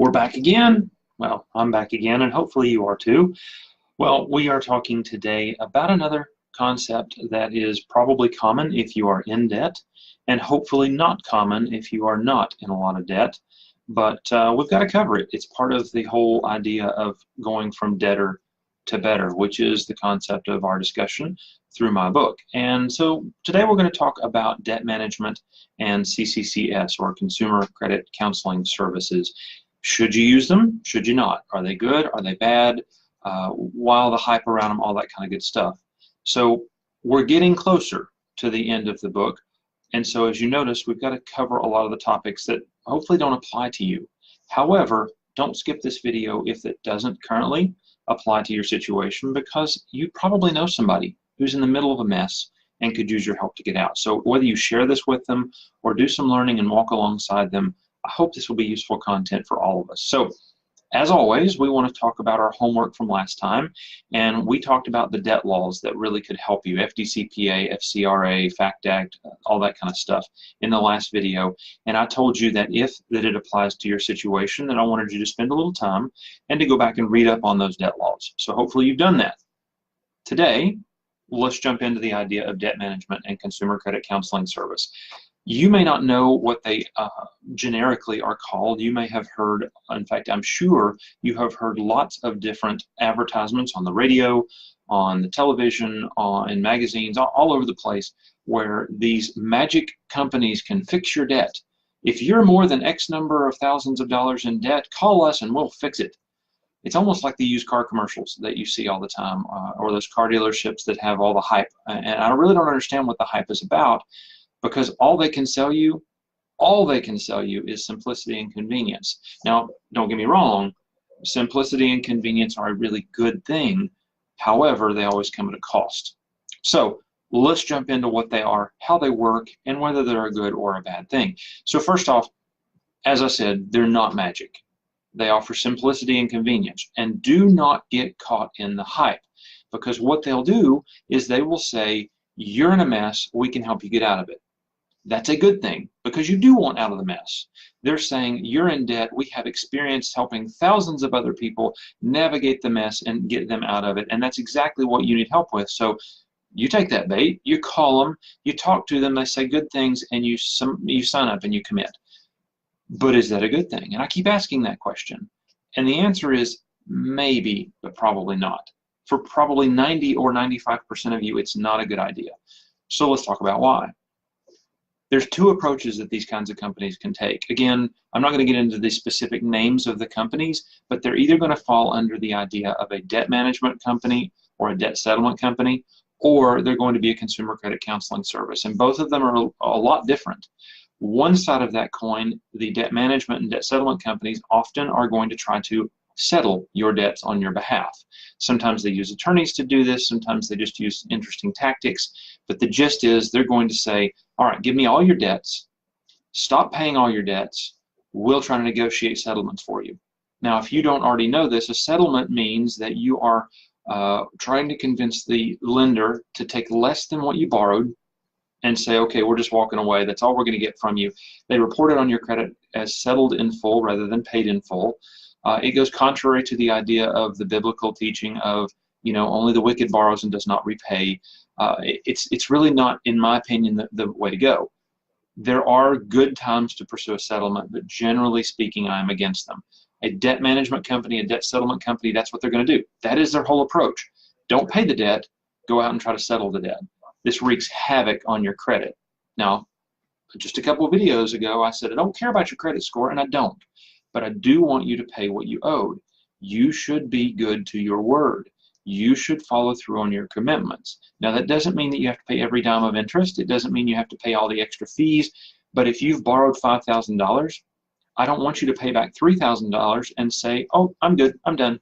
We're back again. Well, I'm back again, and hopefully you are too. Well, we are talking today about another concept that is probably common if you are in debt, and hopefully not common if you are not in a lot of debt. But we've got to cover it. It's part of the whole idea of going from debtor to better, which is the concept of our discussion through my book. And so today we're going to talk about debt management and CCCS, or Consumer Credit Counseling Services. Should you use them? Should you not? Are they good? Are they bad? While the hype around them, all that kind of good stuff. So we're getting closer to the end of the book. And so as you notice, we've got to cover a lot of the topics that hopefully don't apply to you. However, don't skip this video if it doesn't currently apply to your situation, because you probably know somebody who's in the middle of a mess and could use your help to get out. So whether you share this with them or do some learning and walk alongside them, I hope this will be useful content for all of us. So as always, we want to talk about our homework from last time, and we talked about the debt laws that really could help you, FDCPA, FCRA, FACT Act, all that kind of stuff in the last video. And I told you that if it applies to your situation, then I wanted you to spend a little time and to go back and read up on those debt laws. So hopefully you've done that. Today, let's jump into the idea of debt management and consumer credit counseling service. You may not know what they generically are called. You may have heard, in fact, I'm sure you have heard lots of different advertisements on the radio, on the television, in magazines, all over the place, where these magic companies can fix your debt. If you're more than X number of thousands of dollars in debt, call us and we'll fix it. It's almost like the used car commercials that you see all the time, or those car dealerships that have all the hype. And I really don't understand what the hype is about, because all they can sell you is simplicity and convenience. Now, don't get me wrong, simplicity and convenience are a really good thing. However, they always come at a cost. So let's jump into what they are, how they work, and whether they're a good or a bad thing. So first off, as I said, they're not magic. They offer simplicity and convenience. And do not get caught in the hype, because what they'll do is they will say, you're in a mess, we can help you get out of it. That's a good thing, because you do want out of the mess. They're saying, you're in debt, we have experience helping thousands of other people navigate the mess and get them out of it, and that's exactly what you need help with. So you take that bait, you call them, you talk to them, they say good things, and you sign up and you commit. But is that a good thing? And I keep asking that question. And the answer is maybe, but probably not. For probably 90 or 95% of you, it's not a good idea. So let's talk about why. There's two approaches that these kinds of companies can take. Again, I'm not going to get into the specific names of the companies, but they're either going to fall under the idea of a debt management company or a debt settlement company, or they're going to be a consumer credit counseling service. And both of them are a lot different. One side of that coin, the debt management and debt settlement companies often are going to try to settle your debts on your behalf. Sometimes they use attorneys to do this, sometimes they just use interesting tactics, but the gist is they're going to say, all right, give me all your debts, stop paying all your debts, we'll try to negotiate settlements for you. Now, if you don't already know this, a settlement means that you are trying to convince the lender to take less than what you borrowed and say, okay, we're just walking away, that's all we're going to get from you. They report it on your credit as settled in full rather than paid in full. It goes contrary to the idea of the biblical teaching of, only the wicked borrows and does not repay. It's really not, in my opinion, the way to go. There are good times to pursue a settlement, but generally speaking, I'm against them. A debt management company, a debt settlement company, that's what they're going to do. That is their whole approach. Don't pay the debt, go out and try to settle the debt. This wreaks havoc on your credit. Now, just a couple of videos ago, I said I don't care about your credit score, and I don't. But I do want you to pay what you owed. You should be good to your word. You should follow through on your commitments. Now, that doesn't mean that you have to pay every dime of interest. It doesn't mean you have to pay all the extra fees. But if you've borrowed $5,000, I don't want you to pay back $3,000 and say, oh, I'm good, I'm done.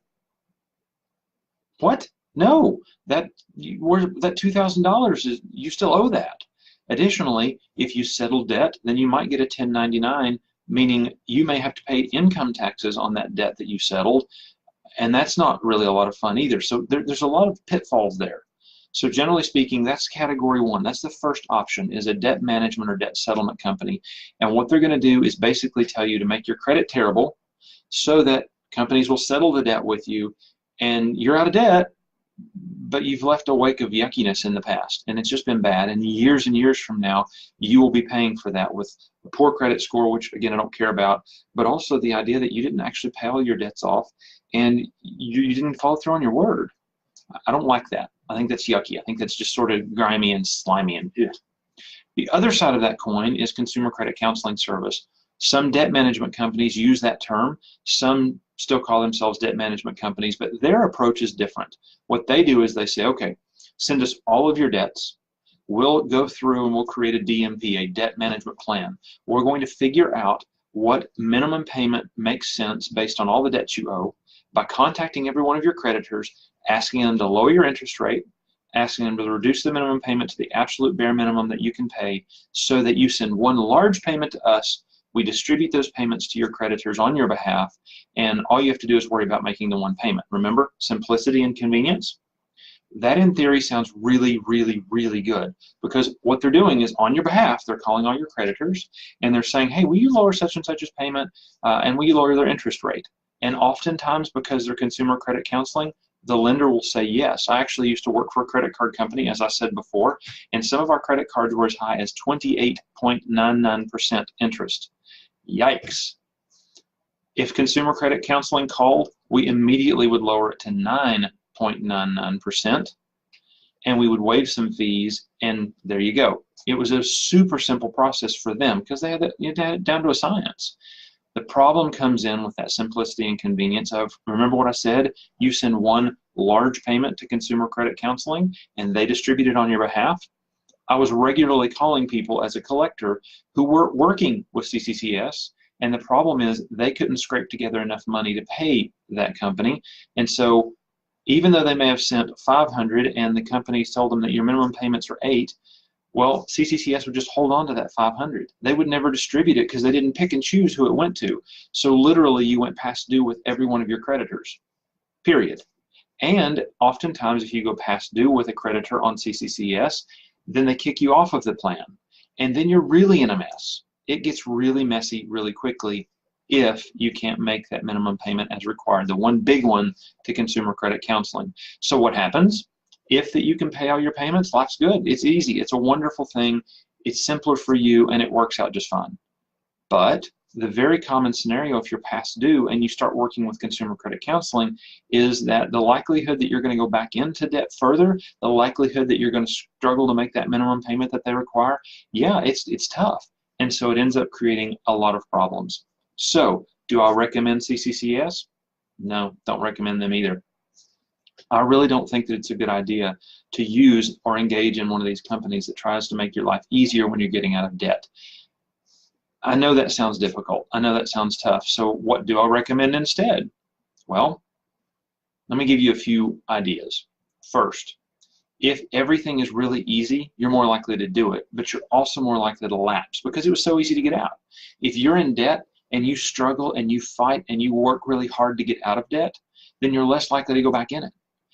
What? No, that $2,000 is, you still owe that. Additionally, if you settle debt, then you might get a 1099, meaning you may have to pay income taxes on that debt that you settled, and that's not really a lot of fun either. So there's a lot of pitfalls there. So generally speaking, that's category one. That's the first option, is a debt management or debt settlement company. And what they're going to do is basically tell you to make your credit terrible so that companies will settle the debt with you, and you're out of debt, but you've left a wake of yuckiness in the past, and it's just been bad. And years from now, you will be paying for that with a poor credit score, which again I don't care about, but also the idea that you didn't actually pay all your debts off, and you didn't follow through on your word. I don't like that. I think that's yucky. I think that's just sort of grimy and slimy and ugh. The other side of that coin is consumer credit counseling service. Some debt management companies use that term. Some still call themselves debt management companies, but their approach is different. What they do is they say, okay, send us all of your debts. We'll go through and we'll create a DMP, a debt management plan. We're going to figure out what minimum payment makes sense based on all the debts you owe by contacting every one of your creditors, asking them to lower your interest rate, asking them to reduce the minimum payment to the absolute bare minimum that you can pay, so that you send one large payment to us. We distribute those payments to your creditors on your behalf, and all you have to do is worry about making the one payment. Remember, simplicity and convenience? That in theory sounds really, really, really good, because what they're doing is on your behalf, they're calling all your creditors, and they're saying, hey, will you lower such and such's payment, and will you lower their interest rate? And oftentimes, because they're consumer credit counseling, the lender will say yes. I actually used to work for a credit card company, as I said before, and some of our credit cards were as high as 28.99% interest. Yikes. If consumer credit counseling called, we immediately would lower it to 9.99%, and we would waive some fees, and there you go. It was a super simple process for them because they had it down to a science. The problem comes in with that simplicity and convenience of, remember what I said, you send one large payment to consumer credit counseling and they distribute it on your behalf. I was regularly calling people as a collector who were working with CCCS, and the problem is they couldn't scrape together enough money to pay that company. And so even though they may have sent $500 and the company told them that your minimum payments are $8, well, CCCS would just hold on to that $500. They would never distribute it because they didn't pick and choose who it went to. So literally you went past due with every one of your creditors, period. And oftentimes if you go past due with a creditor on CCCS, then they kick you off of the plan. And then you're really in a mess. It gets really messy really quickly if you can't make that minimum payment as required, the one big one to consumer credit counseling. So what happens? If that you can pay all your payments, life's good. It's easy. It's a wonderful thing. It's simpler for you, and it works out just fine. But the very common scenario, if you're past due and you start working with consumer credit counseling, is that the likelihood that you're going to go back into debt further, the likelihood that you're going to struggle to make that minimum payment that they require, yeah, it's tough. And so it ends up creating a lot of problems. So, do I recommend CCCS? No, don't recommend them either. I really don't think that it's a good idea to use or engage in one of these companies that tries to make your life easier when you're getting out of debt. I know that sounds difficult. I know that sounds tough. So what do I recommend instead? Well, let me give you a few ideas. First, if everything is really easy, you're more likely to do it, but you're also more likely to lapse because it was so easy to get out. If you're in debt and you struggle and you fight and you work really hard to get out of debt, then you're less likely to go back in it.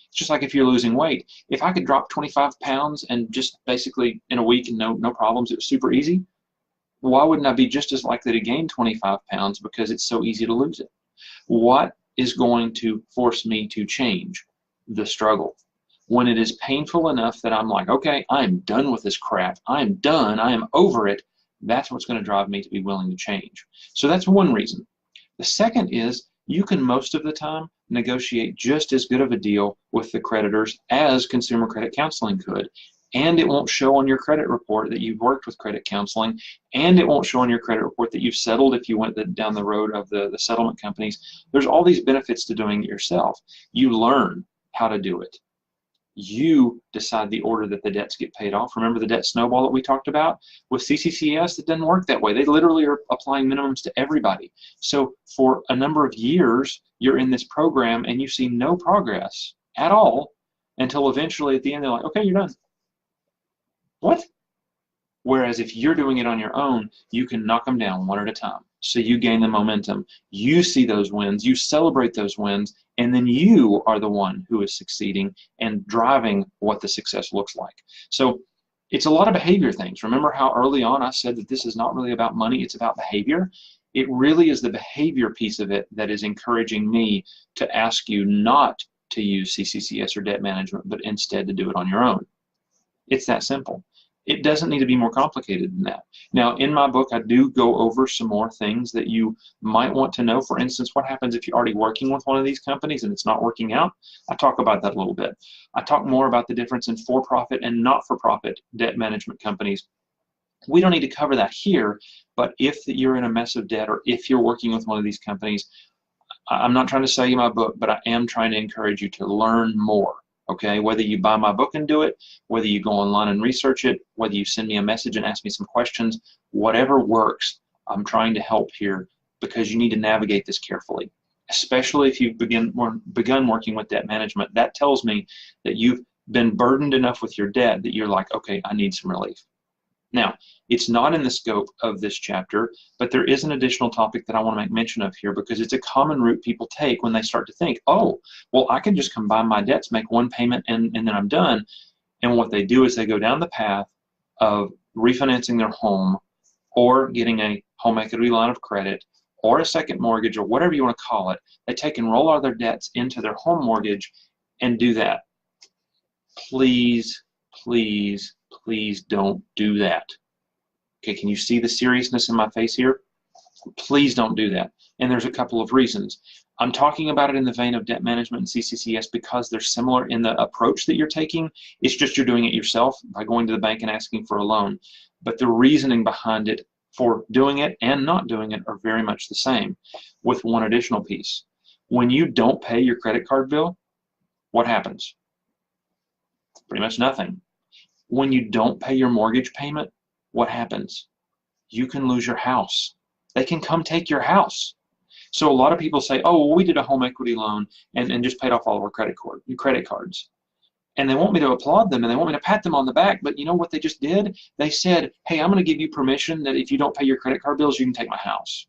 It's just like if you're losing weight. If I could drop 25 pounds and just basically in a week and no problems, it was super easy, why wouldn't I be just as likely to gain 25 pounds because it's so easy to lose it? What is going to force me to change? The struggle. When it is painful enough that I'm like, okay, I'm done with this crap. I'm done. I am over it. That's what's going to drive me to be willing to change. So that's one reason. The second is you can most of the time negotiate just as good of a deal with the creditors as consumer credit counseling could. And it won't show on your credit report that you've worked with credit counseling, and it won't show on your credit report that you've settled if you went down the road of the settlement companies. There's all these benefits to doing it yourself. You learn how to do it. You decide the order that the debts get paid off. Remember the debt snowball that we talked about? With CCCS, it doesn't work that way. They literally are applying minimums to everybody. So for a number of years, you're in this program and you see no progress at all until eventually at the end they're like, okay, you're done. What? Whereas if you're doing it on your own, you can knock them down one at a time. So you gain the momentum. You see those wins. You celebrate those wins. And then you are the one who is succeeding and driving what the success looks like. So it's a lot of behavior things. Remember how early on I said that this is not really about money, it's about behavior? It really is the behavior piece of it that is encouraging me to ask you not to use CCCS or debt management, but instead to do it on your own. It's that simple. It doesn't need to be more complicated than that. Now, in my book, I do go over some more things that you might want to know. For instance, what happens if you're already working with one of these companies and it's not working out? I talk about that a little bit. I talk more about the difference in for-profit and not-for-profit debt management companies. We don't need to cover that here, but if you're in a mess of debt or if you're working with one of these companies, I'm not trying to sell you my book, but I am trying to encourage you to learn more. Okay, whether you buy my book and do it, whether you go online and research it, whether you send me a message and ask me some questions, whatever works, I'm trying to help here because you need to navigate this carefully, especially if you've begun working with debt management. That tells me that you've been burdened enough with your debt that you're like, okay, I need some relief. Now, it's not in the scope of this chapter, but there is an additional topic that I want to make mention of here because it's a common route people take when they start to think, oh, well, I can just combine my debts, make one payment, and then I'm done. And what they do is they go down the path of refinancing their home or getting a home equity line of credit or a second mortgage or whatever you want to call it. They take and roll all their debts into their home mortgage and do that. Please, please, please don't do that. Okay, can you see the seriousness in my face here? Please don't do that. And there's a couple of reasons. I'm talking about it in the vein of debt management and CCCS because they're similar in the approach that you're taking. It's just you're doing it yourself by going to the bank and asking for a loan. But the reasoning behind it for doing it and not doing it are very much the same, with one additional piece. When you don't pay your credit card bill, what happens? Pretty much nothing. When you don't pay your mortgage payment, what happens? You can lose your house. They can come take your house. So a lot of people say, oh, well, we did a home equity loan and just paid off all of our credit cards. And they want me to applaud them and they want me to pat them on the back, but you know what they just did? They said, hey, I'm going to give you permission that if you don't pay your credit card bills, you can take my house.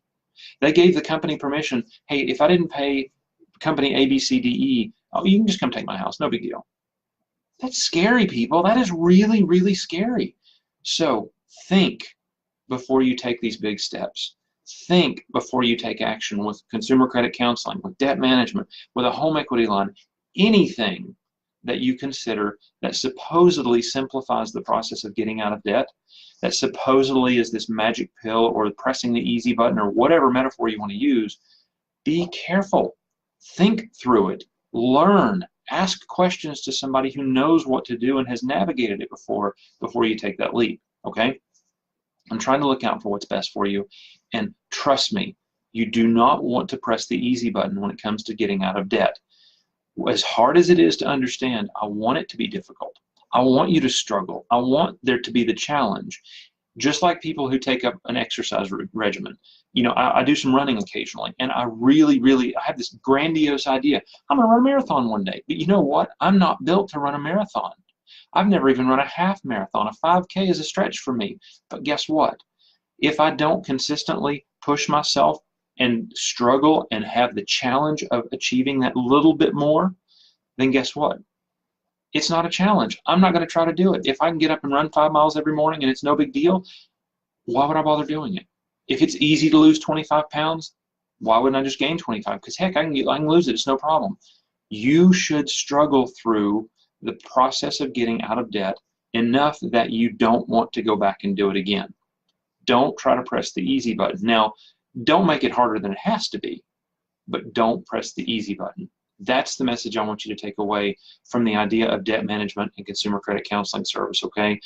They gave the company permission, hey, if I didn't pay company A, B, C, D, E, oh, you can just come take my house, no big deal. That's scary, people. That is really, really scary. So think before you take these big steps. Think before you take action with consumer credit counseling, with debt management, with a home equity line, anything that you consider that supposedly simplifies the process of getting out of debt, that supposedly is this magic pill or pressing the easy button or whatever metaphor you want to use. Be careful. Think through it. Learn. Ask questions to somebody who knows what to do and has navigated it before you take that leap, okay? I'm trying to look out for what's best for you, and trust me, you do not want to press the easy button when it comes to getting out of debt. As hard as it is to understand, I want it to be difficult. I want you to struggle. I want there to be the challenge. Just like people who take up an exercise regimen. You know, I do some running occasionally, and I have this grandiose idea. I'm going to run a marathon one day. But you know what? I'm not built to run a marathon. I've never even run a half marathon. A 5K is a stretch for me. But guess what? If I don't consistently push myself and struggle and have the challenge of achieving that little bit more, then guess what? It's not a challenge. I'm not going to try to do it. If I can get up and run 5 miles every morning and it's no big deal, why would I bother doing it? If it's easy to lose 25 pounds, why wouldn't I just gain 25? Because heck, I can lose it. It's no problem. You should struggle through the process of getting out of debt enough that you don't want to go back and do it again. Don't try to press the easy button. Now, don't make it harder than it has to be, but don't press the easy button. That's the message I want you to take away from the idea of debt management and consumer credit counseling service, okay?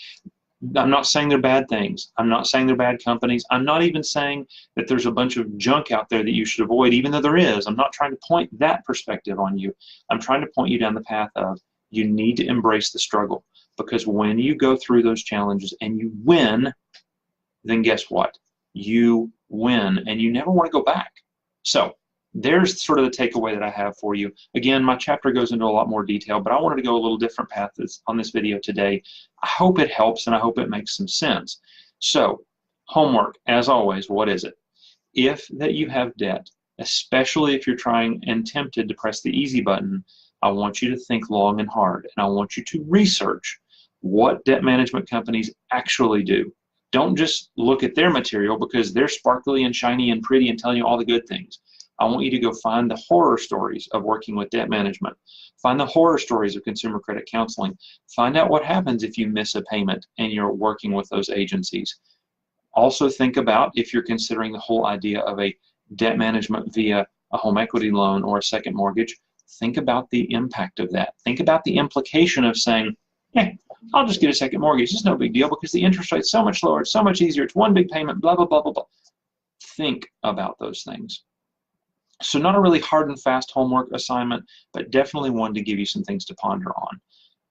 I'm not saying they're bad things. I'm not saying they're bad companies. I'm not even saying that there's a bunch of junk out there that you should avoid, even though there is. I'm not trying to point that perspective on you. I'm trying to point you down the path of you need to embrace the struggle, because when you go through those challenges and you win, then guess what? You win, and you never want to go back. So there's sort of the takeaway that I have for you. Again, my chapter goes into a lot more detail, but I wanted to go a little different path on this video today. I hope it helps, and I hope it makes some sense. So, homework, as always, what is it? If that you have debt, especially if you're trying and tempted to press the easy button, I want you to think long and hard, and I want you to research what debt management companies actually do. Don't just look at their material because they're sparkly and shiny and pretty and telling you all the good things. I want you to go find the horror stories of working with debt management. Find the horror stories of consumer credit counseling. Find out what happens if you miss a payment and you're working with those agencies. Also think about, if you're considering the whole idea of a debt management via a home equity loan or a second mortgage, think about the impact of that. Think about the implication of saying, hey, I'll just get a second mortgage. It's no big deal because the interest rate's so much lower, it's so much easier, it's one big payment, blah, blah, blah, blah, blah. Think about those things. So not a really hard and fast homework assignment, but definitely one to give you some things to ponder on.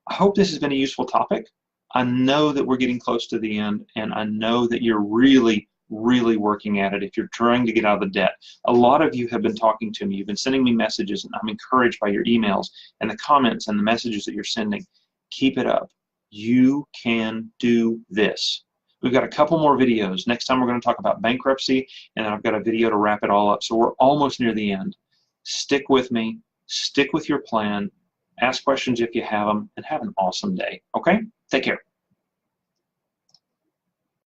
I hope this has been a useful topic. I know that we're getting close to the end, and I know that you're really, really working at it if you're trying to get out of the debt. A lot of you have been talking to me. You've been sending me messages, and I'm encouraged by your emails and the comments and the messages that you're sending. Keep it up. You can do this. We've got a couple more videos. Next time we're going to talk about bankruptcy, and then I've got a video to wrap it all up. So we're almost near the end. Stick with me. Stick with your plan. Ask questions if you have them, and have an awesome day. Okay? Take care.